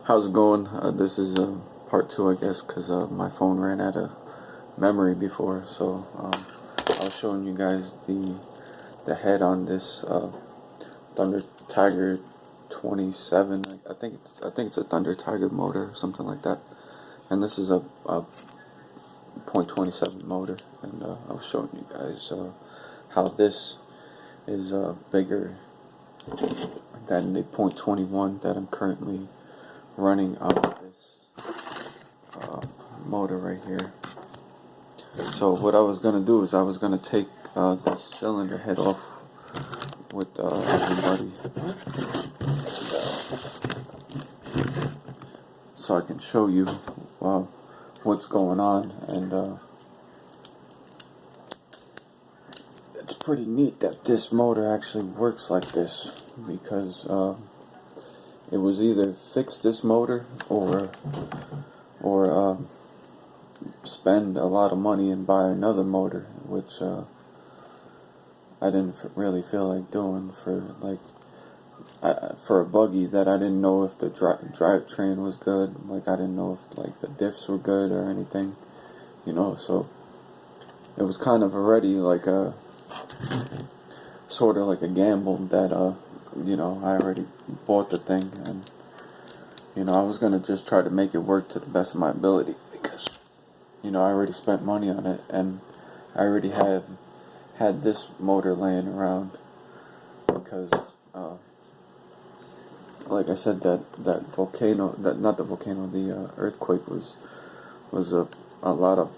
How's it going? This is part two, I guess, because my phone ran out of memory before. So I was showing you guys the head on this Thunder Tiger 27. I think it's a Thunder Tiger motor or something like that. And this is a .27 motor, and I was showing you guys how this is bigger than the .21 that I'm currently running on this motor right here. So what I was gonna do is I was gonna take this cylinder head off with everybody, so I can show you what's going on. And it's pretty neat that this motor actually works like this, because it was either fix this motor or spend a lot of money and buy another motor, which I didn't really feel like doing for a buggy that I didn't know if the drivetrain was good. Like, I didn't know if like the diffs were good or anything, so it was kind of already like a sort of like a gamble that I already bought the thing, and I was gonna just try to make it work to the best of my ability, because I already spent money on it, and I already had this motor laying around, because like I said, the earthquake was a lot of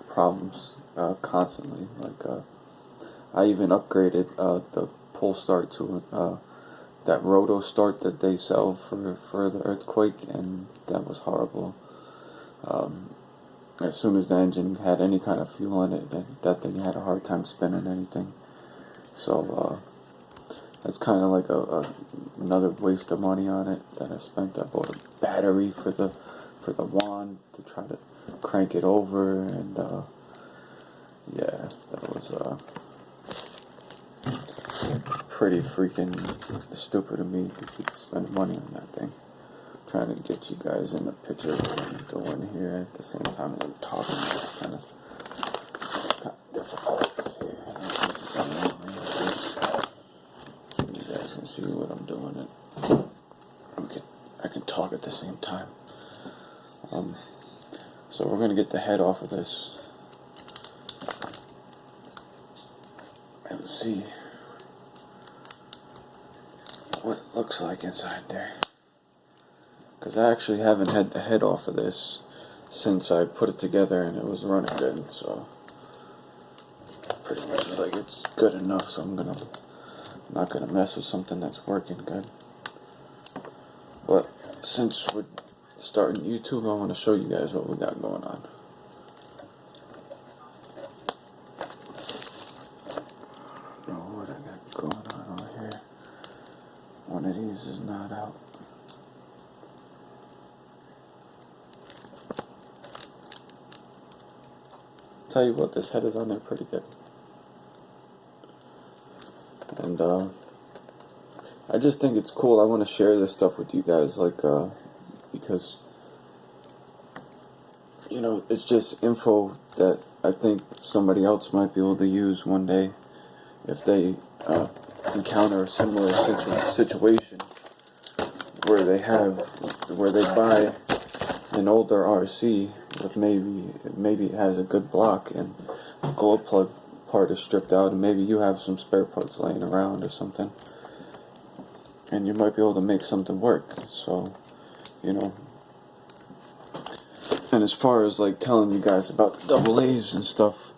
problems constantly. Like I even upgraded the pull start to that roto start that they sell for the earthquake, and that was horrible. As soon as the engine had any kind of fuel in it, that thing had a hard time spinning anything. So that's kind of like another waste of money on it that I spent. I bought a battery for the wand to try to crank it over, and yeah, that was pretty freaking stupid of me to keep spending money on that thing. Trying to get you guys in the picture of what I'm doing here at the same time that I'm talking. It's kind of difficult here. So you guys can see what I'm doing. I can talk at the same time. So we're gonna get the head off of this and see what it looks like inside there. Because I actually haven't had the head off of this since I put it together and it was running good, so pretty much like it's good enough. So I'm not gonna mess with something that's working good. But since we're starting YouTube, I want to show you guys what we got going on. What I got going on over here? One of these is not out. Tell you what, this head is on there pretty good, and I just think it's cool. I want to share this stuff with you guys, like because it's just info that I think somebody else might be able to use one day if they encounter a similar situation where they buy an older RC with maybe it has a good block and the glow plug part is stripped out, and maybe you have some spare parts laying around or something, and you might be able to make something work. So and as far as like telling you guys about the double A's and stuff,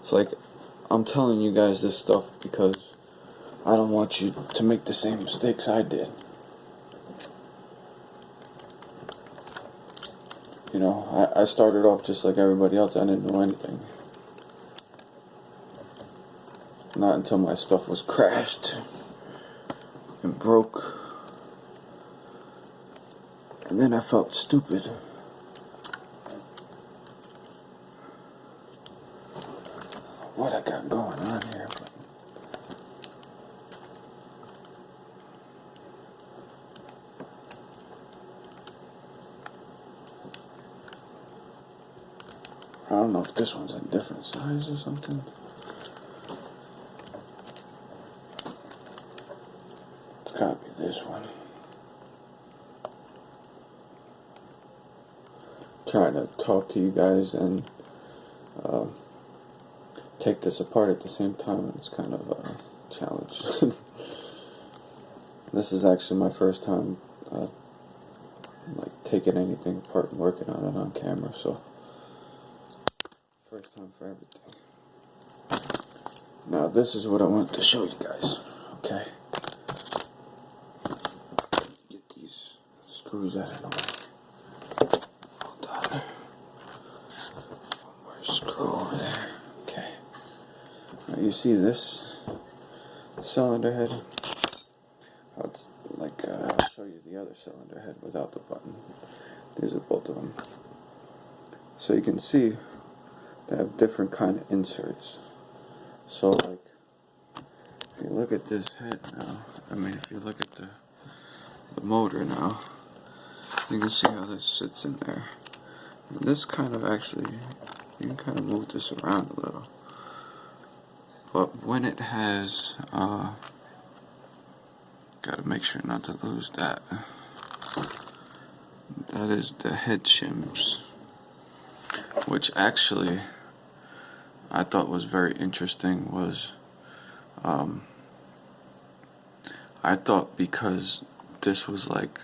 it's like I'm telling you guys this stuff because I don't want you to make the same mistakes I did. I started off just like everybody else. I didn't know anything. Not until my stuff was crashed and broke. And then I felt stupid. What I got going on here. I don't know if this one's a different size or something. It's gotta be this one. Trying to talk to you guys and take this apart at the same time. It's kind of a challenge. This is actually my first time like taking anything apart and working on it on camera, so first time for everything. Now this is what I want to show you guys. Okay, get these screws out of the way. Hold on. One more screw over there. Okay. Now you see this cylinder head? I'll show you the other cylinder head without the button. These are both of them. So you can see they have different kind of inserts. So like, if you look at this head now, if you look at the motor now, you can see how this sits in there. And this kind of actually, you can kind of move this around a little. But when it has, gotta make sure not to lose that. That is the head shims, which actually I thought was very interesting. Was I thought because this was like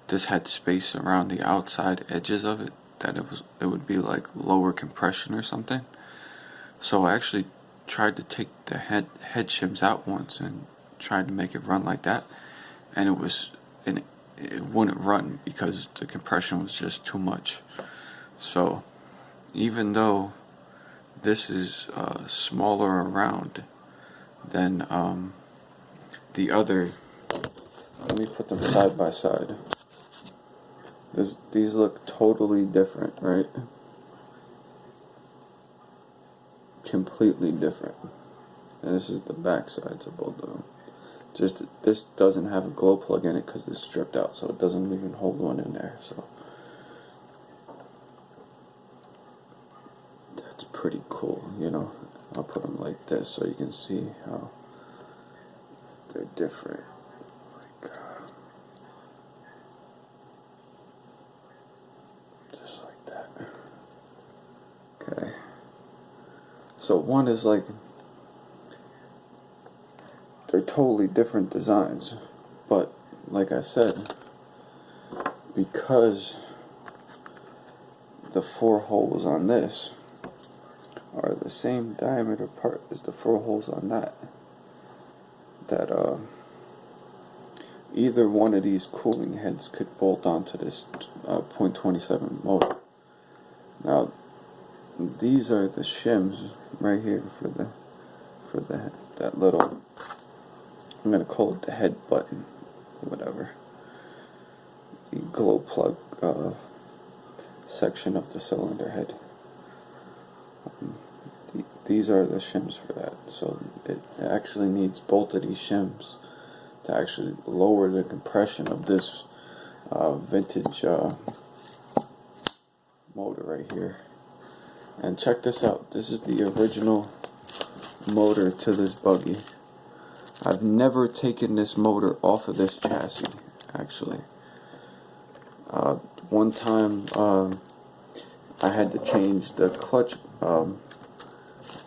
this had space around the outside edges of it, that it would be like lower compression or something. So I actually tried to take the head shims out once and tried to make it run like that, and it wouldn't run because the compression was just too much. So even though this is smaller around than the other, let me put them side by side. These look totally different, right? Completely different. And this is the back sides of both of them. Just this doesn't have a glow plug in it because it's stripped out, so it doesn't even hold one in there. So that's pretty cool, you know. I'll put them like this so you can see how they're different. Like just like that. Okay. So one is like, they're totally different designs, but like I said, because the 4 holes on this are the same diameter part as the 4 holes on that either one of these cooling heads could bolt onto this .27 motor. Now these are the shims right here for that little, I'm going to call it the head button, whatever, the glow plug section of the cylinder head. These are the shims for that, so it actually needs both of these shims to actually lower the compression of this vintage motor right here. And check this out, this is the original motor to this buggy. I've never taken this motor off of this chassis, actually. One time I had to change the clutch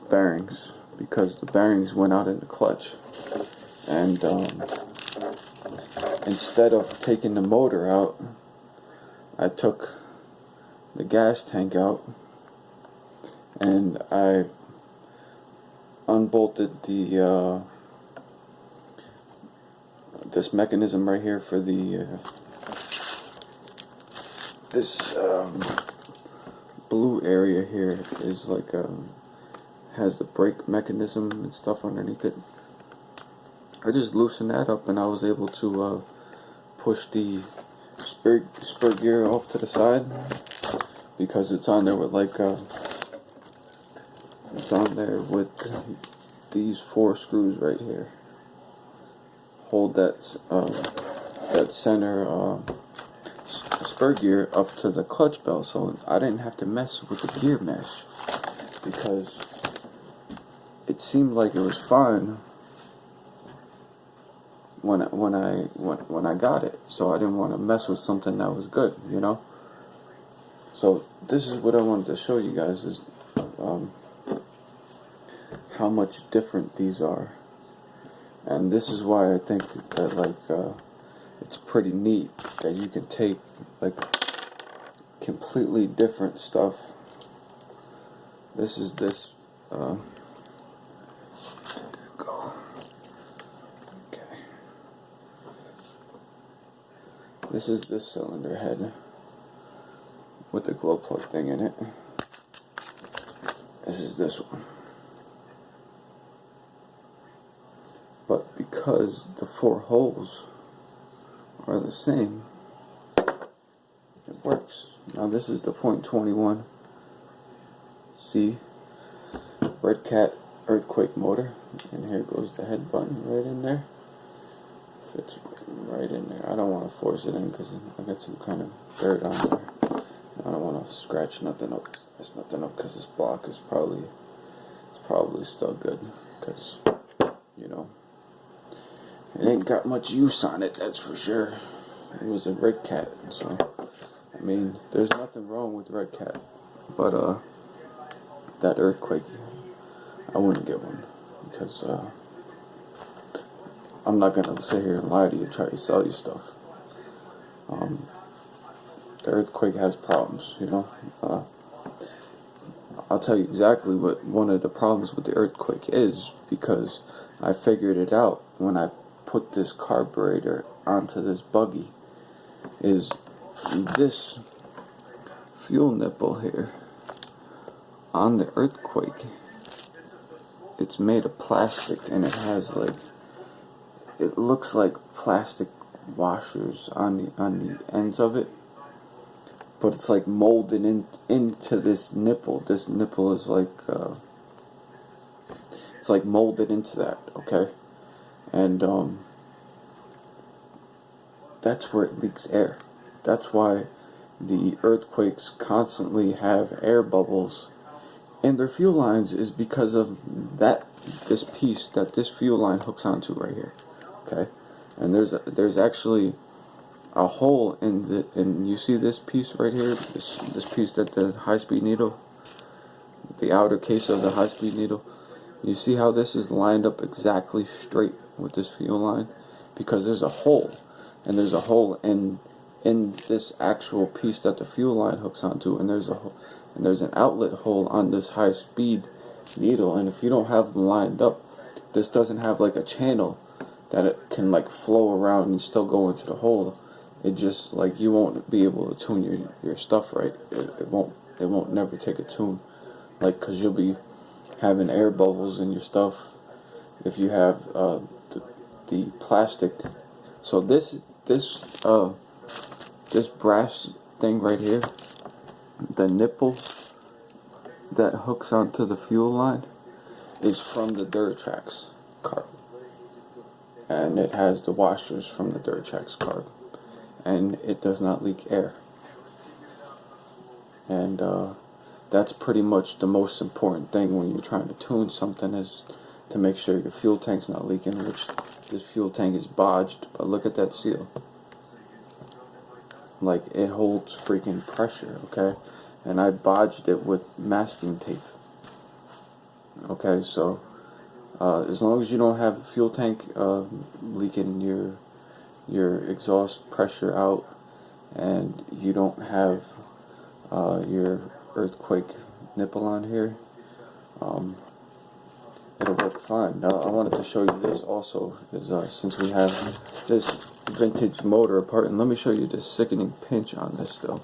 bearings because the bearings went out in the clutch, and instead of taking the motor out, I took the gas tank out and I unbolted the this mechanism right here for the this blue area here is like has the brake mechanism and stuff underneath it. I just loosened that up and I was able to push the spur gear off to the side because it's on there with like it's on there with these 4 screws right here. Hold that that center spur gear up to the clutch bell, so I didn't have to mess with the gear mesh because it seemed like it was fine when I got it. So I didn't want to mess with something that was good, you know. So this is what I wanted to show you guys is how much different these are, and this is why I think that like it's pretty neat that you can take like completely different stuff. This is this. There we go. Okay. This is this cylinder head with the glow plug thing in it. This is this one. But because the 4 holes are the same, it works. Now this is the .21 C Red Cat earthquake motor, and here goes the head button right in there. Fits right in there. I don't want to force it in because I got some kind of dirt on there. I don't want to scratch nothing up. Mess nothing up because this block is probably still good because, you know, it ain't got much use on it, that's for sure. It was a Red Cat, so I mean, there's nothing wrong with Red Cat, but that earthquake, I wouldn't get one because I'm not gonna sit here and lie to you, try to sell you stuff. The earthquake has problems, you know. I'll tell you exactly what one of the problems with the earthquake is, because I figured it out when I put this carburetor onto this buggy. Is this fuel nipple here on the earthquake, it's made of plastic, and it has like, it looks like plastic washers on the ends of it, but it's like molded into this nipple. This nipple is like it's like molded into that, okay? And that's where it leaks air. That's why the earthquakes constantly have air bubbles in their fuel lines, is because of this piece that this fuel line hooks onto right here, okay? And there's actually a hole in you see this piece right here, this piece that the high-speed needle, the outer case of the high-speed needle, you see how this is lined up exactly straight with this fuel line? Because there's a hole, and there's a hole in this actual piece that the fuel line hooks onto, and there's an outlet hole on this high-speed needle, and if you don't have them lined up, this doesn't have like a channel that it can like flow around and still go into the hole. It just, like, you won't be able to tune your stuff right. It won't never take a tune, like, because you'll be having air bubbles in your stuff if you have the plastic. So this brass thing right here, the nipple that hooks onto the fuel line, is from the Duratrax carb, and it has the washers from the Duratrax carb, and it does not leak air. And that's pretty much the most important thing when you're trying to tune something, is to make sure your fuel tank's not leaking, which this fuel tank is bodged, but look at that seal. Like, it holds freaking pressure, okay? And I bodged it with masking tape. Okay, so as long as you don't have a fuel tank leaking your exhaust pressure out, and you don't have your earthquake nipple on here, it'll work fine. Now, I wanted to show you this also, is since we have this vintage motor apart, and let me show you this sickening pinch on this still.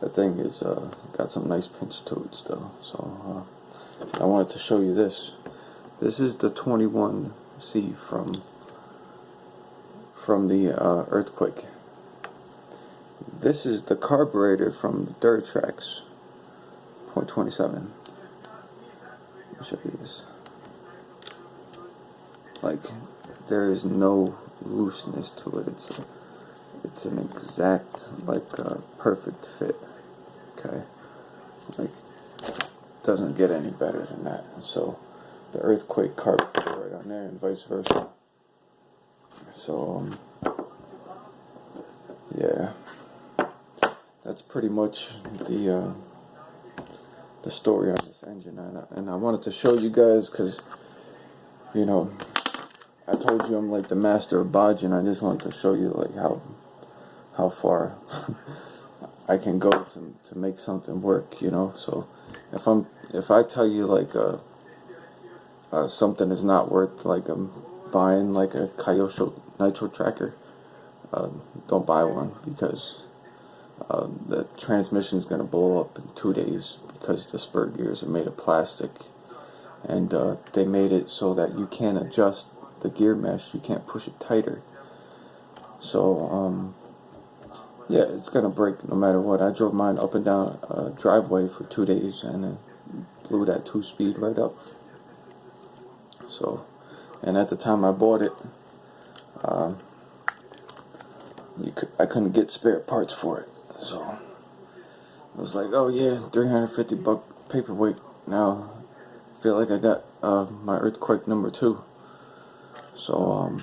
That thing is got some nice pinch to it still. So I wanted to show you this. This is the 21C from the earthquake. This is the carburetor from the Duratrax .27. Let me show you this. like there is no looseness to it. It's an exact, like, perfect fit. Okay, like, doesn't get any better than that. So the earthquake card fits right on there, and vice versa. So yeah, that's pretty much the story on this engine, and I wanted to show you guys because, you know, I told you I'm like the master of bodging. I just wanted to show you like how far I can go to make something work, you know. So if I tell you like something is not worth, like I'm buying like a Kyosho Nitro tracker, don't buy one, because the transmission is going to blow up in 2 days, because the spur gears are made of plastic, and they made it so that you can't adjust the gear mesh, you can't push it tighter. So yeah, it's gonna break no matter what. I drove mine up and down a driveway for 2 days, and it blew that 2-speed right up. So, and at the time I bought it, I couldn't get spare parts for it. So it was like, oh yeah, $350 paperweight. Now I feel like I got my earthquake number 2. So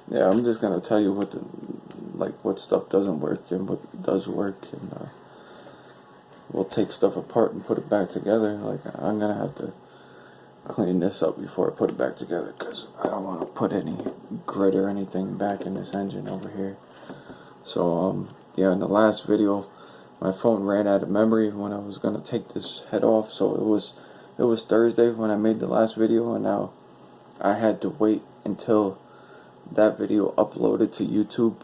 yeah, I'm just gonna tell you what stuff doesn't work and what does work, and we'll take stuff apart and put it back together. Like, I'm gonna have to clean this up before I put it back together, because I don't want to put any grit or anything back in this engine over here. So yeah, in the last video, my phone ran out of memory when I was gonna take this head off. So it was Thursday when I made the last video, and now I had to wait until that video uploaded to YouTube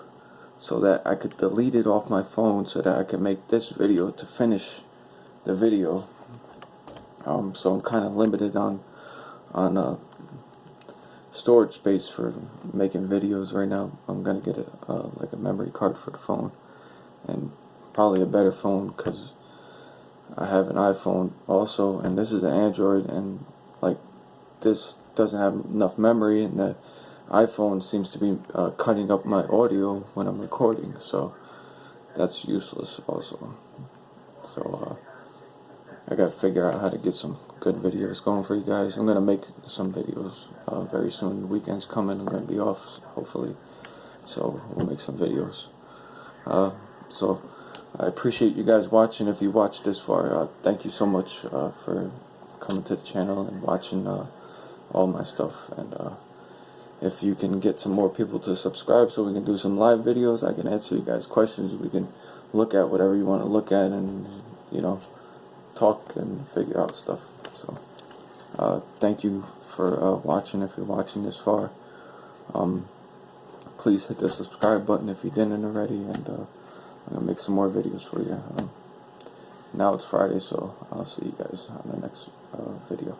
so that I could delete it off my phone, so that I could make this video to finish the video. So I'm kind of limited on storage space for making videos right now. I'm gonna get like a memory card for the phone, and probably a better phone, because I have an iPhone also, and this is an Android, and like this doesn't have enough memory, and the iPhone seems to be cutting up my audio when I'm recording, so that's useless also. So I gotta figure out how to get some good videos going for you guys. I'm gonna make some videos very soon. The weekend's coming. I'm gonna be off, hopefully, so we'll make some videos. So I appreciate you guys watching. If you watched this far, thank you so much for coming to the channel and watching all my stuff. And if you can get some more people to subscribe so we can do some live videos, I can answer you guys' questions. We can look at whatever you want to look at, and, you know, talk and figure out stuff. So thank you for watching. If you're watching this far, please hit the subscribe button if you didn't already, and I'm gonna make some more videos for you. Now it's Friday, so I'll see you guys on the next video.